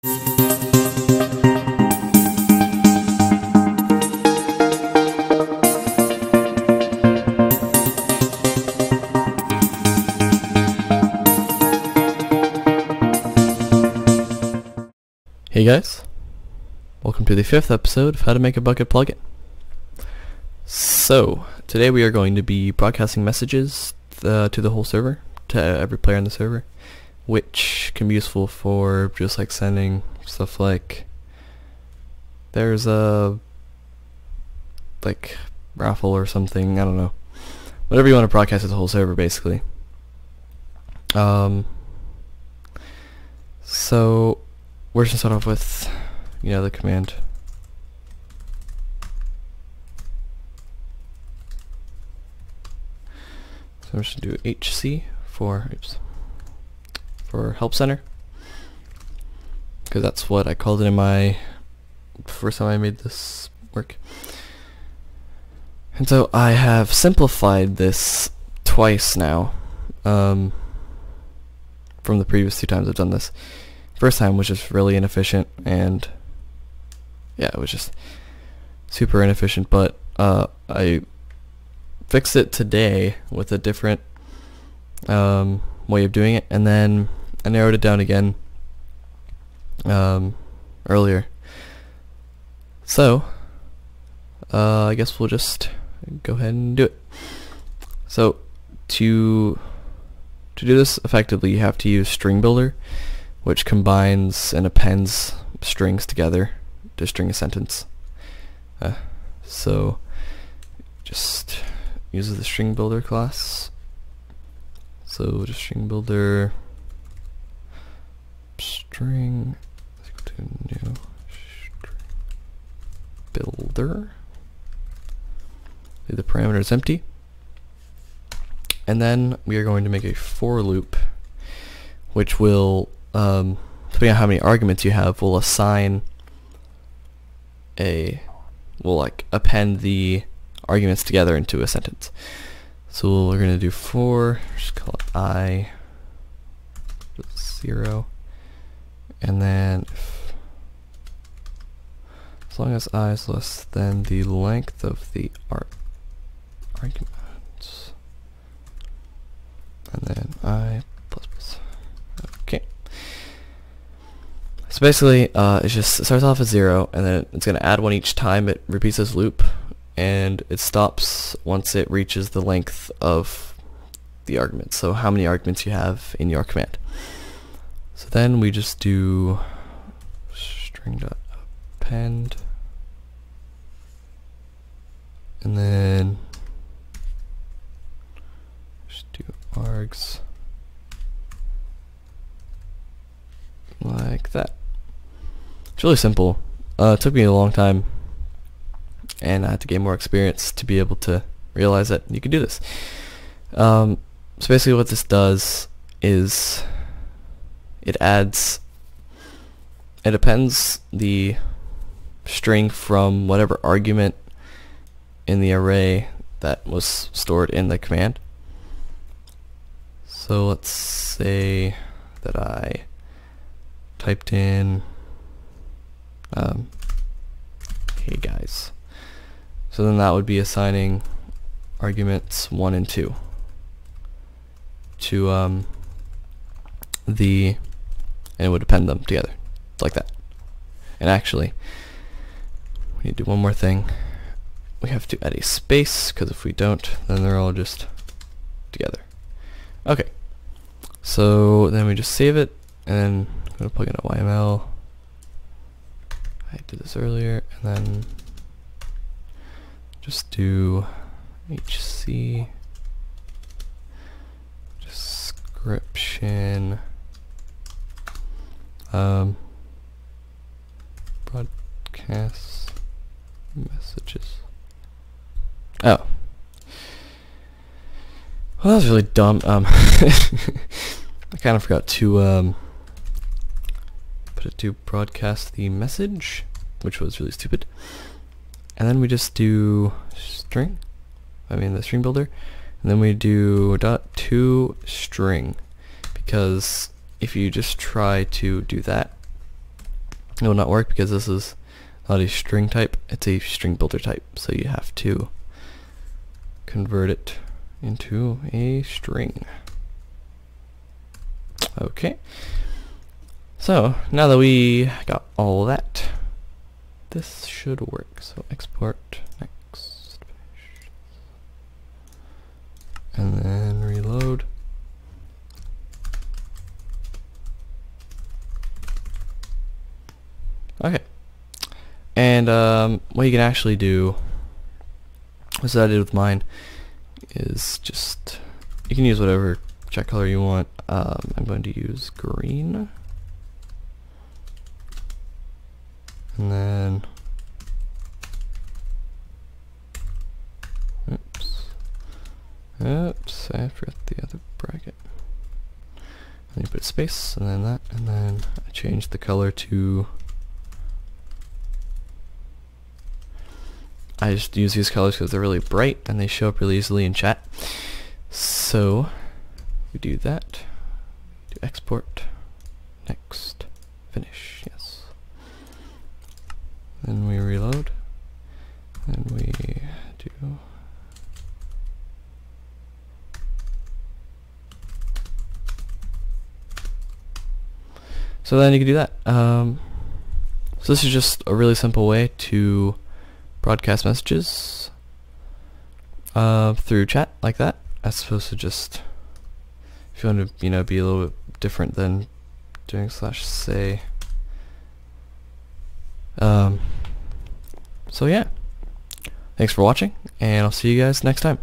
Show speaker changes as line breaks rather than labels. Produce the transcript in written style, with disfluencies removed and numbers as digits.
Hey guys, welcome to the 5th episode of How to Make a Bukkit plugin. So, today we are going to be broadcasting messages to the whole server, to every player on the server, which can be useful for just like sending stuff like, there's a raffle or something, I don't know, whatever you want to broadcast to the whole server basically. So we're just gonna start off with, the command. So I'm just gonna do HC for help center, because that's what I called it in my first time I made this work. And so I have simplified this twice now, from the previous 2 times I've done this. First time was just really inefficient, and yeah, it was just super inefficient, but I fixed it today with a different way of doing it, and then I narrowed it down again earlier. So I guess we'll just go ahead and do it. So to do this effectively, you have to use string builder, which combines and appends strings together to string a sentence. So just uses the string builder class. So just string builder string to new string builder. Leave the parameters empty, and then we are going to make a for loop, which will depending on how many arguments you have, will assign will append the arguments together into a sentence. So we're gonna do for, just call it I 0, and then as long as I is less than the length of the arguments, and then I plus plus. Okay. So basically, it starts off at 0, and then it's going to add 1 each time it repeats this loop, and it stops once it reaches the length of the argument, so how many arguments you have in your command. So then we just do string.append, and then just do args like that. It's really simple. It took me a long time, and I had to gain more experience to be able to realize that you can do this. So basically what this does is it appends the string from whatever argument in the array that was stored in the command. So let's say that I typed in hey guys. So then that would be assigning arguments 1 and 2 to and it would append them together like that. And actually, we need to do one more thing. We have to add a space, because if we don't, then they're all just together. Okay, so then we just save it, and then I'm going to plug in a YML. I did this earlier, and then just do HC description broadcast messages. Oh, well, that was really dumb. I kind of forgot to put it to broadcast the message, which was really stupid. And then we just do the string builder, and then we do .toString, because if you just try to do that, it will not work because this is not a string type, it's a string builder type, so you have to convert it into a string. Okay, so now that we got all that, this should work. So export, next, finish, and then reload. Okay, and what you can actually do, as I did with mine, is just, you can use whatever check color you want. I'm going to use green, and then oops, I forgot the other bracket. And you put a space, and then that, and then I change the color to, I just use these colors because they're really bright and they show up really easily in chat. So we do that, do export, next, finish, yes. Then we reload, and we do so then you can do that. So this is just a really simple way to broadcast messages through chat like that, as opposed to just, if you want to, be a little bit different than doing /say. So yeah, thanks for watching, and I'll see you guys next time.